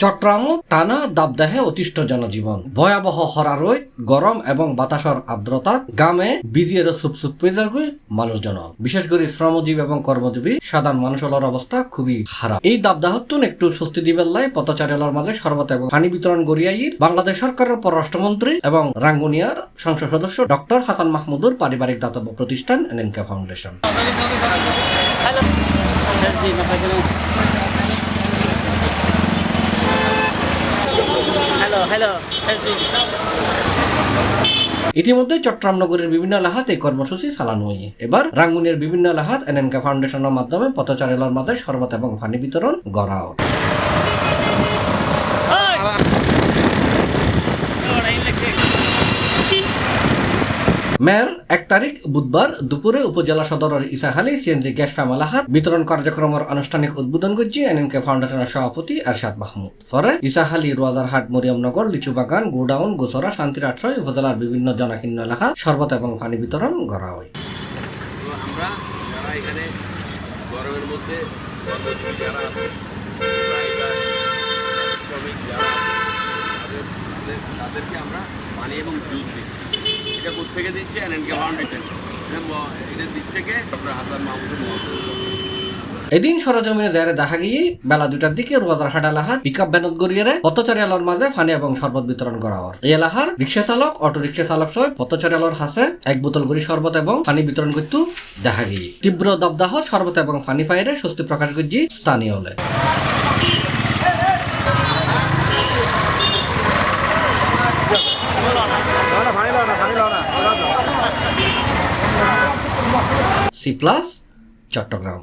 চট্টগ্রাম টানা দাবদাহে অতিষ্ঠ জনজীবন, ভয়াবহ খরারৈ, গরম এবং বাতাসর আর্দ্রতা গামে বিজিয়ের সুপসুপ পেজারগুই মানুষজন, বিশেষ করে শ্রমজীবী এবং কর্মজীবী সাধারণ মানুষের অবস্থা খুবই খারাপ। এই দাবদাহতুন একটু স্বস্তি দিবেন লাই পথচারীর মাঝে শরবত এবং পানি বিতরণ গড়িয়াইর বাংলাদেশ সরকারের পররাষ্ট্রমন্ত্রী এবং রাঙ্গুনিয়ার সংসদ সদস্য ডক্টর হাসান মাহমুদুর পারিবারিক দাতব্য প্রতিষ্ঠান এনএনকে ফাউন্ডেশন। ইতিমধ্যে চট্টগ্রাম নগরের বিভিন্ন এলাকাত এই কর্মসূচি চালানো হয়। এবার রাঙ্গুনিয়ার বিভিন্ন এলাকাত এনএনকে ফাউন্ডেশনের মাধ্যমে পথচারীর মাঝে শরবত এবং পানি বিতরণ করা হয়। মের 1 তারিখ বুধবার দুপুরে উপজেলা সদরের ইসাখালী সিএনজি গ্যাস ফার্ম এলাকাত বিতরণ কার্যক্রমের আনুষ্ঠানিক উদ্বোধন করছে এনএনকে ফাউন্ডেশনের সভাপতি আরশাদ মাহমুদ। পরে ইসাখালী, রোয়াজারহাট, মরিয়মনগর, লিচুবাগান, গোডাউন, গোসরা, শান্তির আশ্রয় উপজেলার বিভিন্ন জনাকীর্ণ এলাকা শরবত এবং পানি বিতরণ করা হয়। আমরা যারা এখানে গরমের মধ্যে যারা শ্রমিক যারা তাদেরকে আমরা পানি এবং জুস দিচ্ছি। এটা কোথেকে দিচ্ছে? এনএনকে ফাউন্ডেশন। এটা দিচ্ছে কে? ডক্টর হাসান মাহমুদুর মহোদয়। এদিন সরজমিনে যারে দেখা গিয়ে বেলা 2টার দিকে রোয়াজারহাট এলাকার পিকআপ ভ্যানত গড়িয়ে পথচারী আলোর মাঝে পানি এবং শরবত বিতরণ করা হয়। এই এলাকার রিক্সা চালক, অটো রিক্সা চালক সহ পথচারী আলোর হাসে 1 বোতল করে শরবত এবং পানি বিতরণ করতে দেখা গিয়ে তীব্র দাবদাহ শরবত এবং পানি পাইরে স্বস্তি প্রকাশ করছে স্থানীয় হলে। C+ চট্টগ্রাম।